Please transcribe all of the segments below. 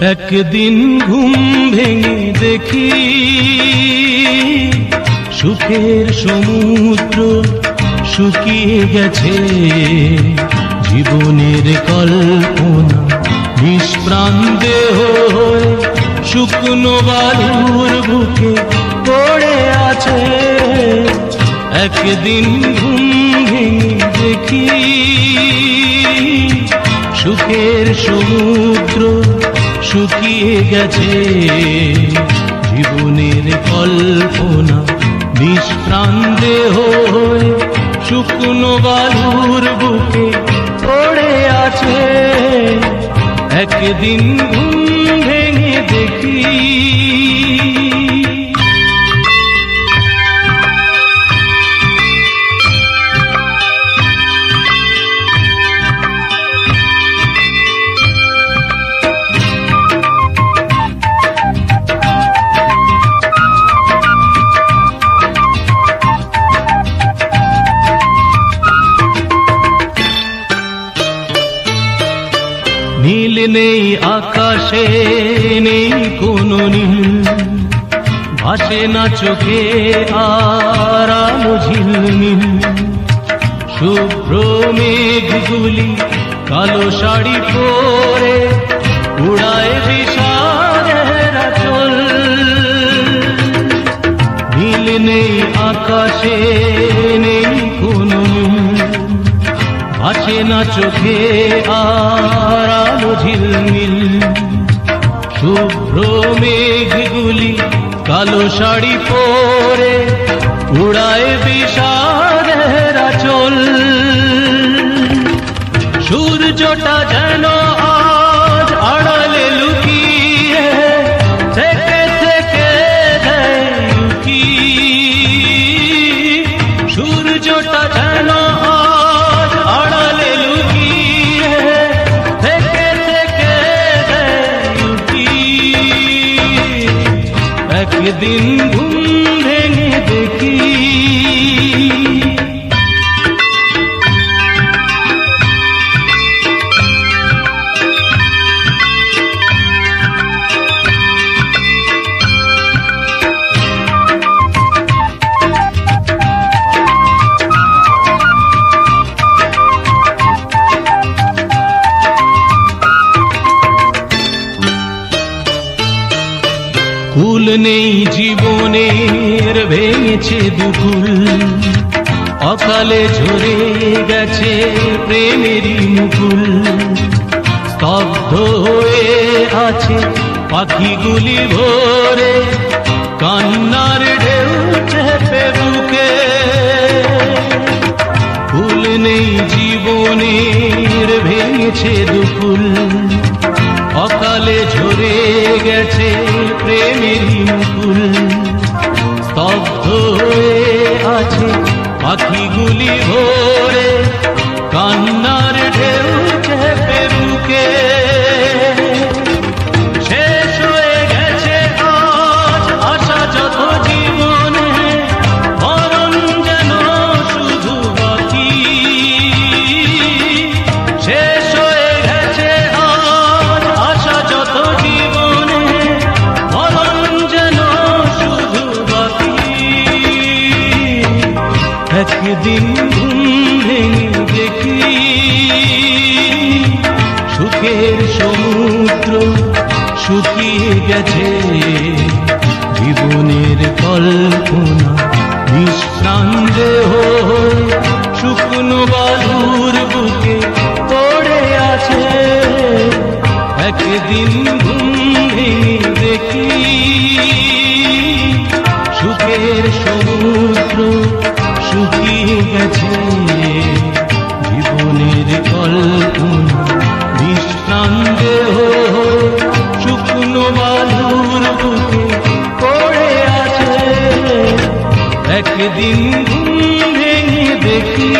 একদিন ঘুম ভেঙে দেখি সুখের সমুদ্র শুকিয়ে গেছে, জীবনের কল্পনা নিষ্প্রাণ দেহ হয়ে শুকনো বালুর বুকে পড়ে আছে। একদিন ঘুম ভেঙে দেখি সুখের সমুদ্র শুকিয়ে গেছে, জীবনের কল্পনা নিষ্প্রাণ দেহ হয়ে শুকনো বালুর বুকে পড়ে আছে। একদিন ঘুম ভেঙে দেখি নীল নেই আকাশে, নেই কোনো নীল, ভাসে না চোখে আর আলো ঝিলমিল। শুভ্র মেঘগুলি কালো শাড়ি পরে উড়ায় বিষাদের আঁচল। নীল নেই আকাশে, নেই কোনো নীল, ভাসে না চোখে আর আলো ঝিলমিল। শুভ্র মেঘগুলি কালো শাড়ি পরে উড়ায় বিষাদের আঁচল। সূর্যটা যেন আজ আড়ালে লুকিয়ে থেকে থেকে দেয় উকি। সূর্যটা যেন আজ আড়ালে লুকিয়ে থেকে থেকে দেয় উকি। একদিন ঘুম ভেঙে দেখি ফুল নেই জীবনের, ভেঙেছে দুকুল, অকালে ঝরে গেছে প্রেমেরই মুকুল। স্তব্ধ হয়ে আছে পাখিগুলি ভোরে, কান্নার ঢেউ চেপে বুকে। ফুল নেই জীবনের, ভেঙেছে দুকুল, অকালে ঝরে গেছে প্রেমেরই মুকুল। স্তব্ধ হয়ে আছে পাখিগুলি ভোরে, কান্নার ঢেউ চেপে বুকে। শেষ হয়ে গেছে আজ আশা যত জীবনে, মরণ যেন শুধু বাকি। শেষ হয়ে গেছে আজ আশা যত জীবনে, মরণ যেন শুধু বাকি। একদিন ঘুম ভেঙে দেখি সুখের সমুদ্র শুকিয়ে গেছে, জীবনের কল্পনা নিষ্প্রাণ দেহ শুকনো বালুর বুকে পড়ে আছে। একদিন ঘুম ভেঙে দেখি সুখের সমুদ্র শুকিয়ে গেছে, জীবনের কল্পনা নিষ্প্রাণ দেহ শুকনো বালুর বুকে পড়ে আছে। একদিন ঘুম ভেঙে দেখি,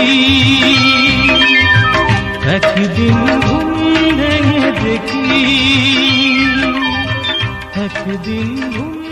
একদিন ঘুম ভেঙে দেখি, একদিন ঘুম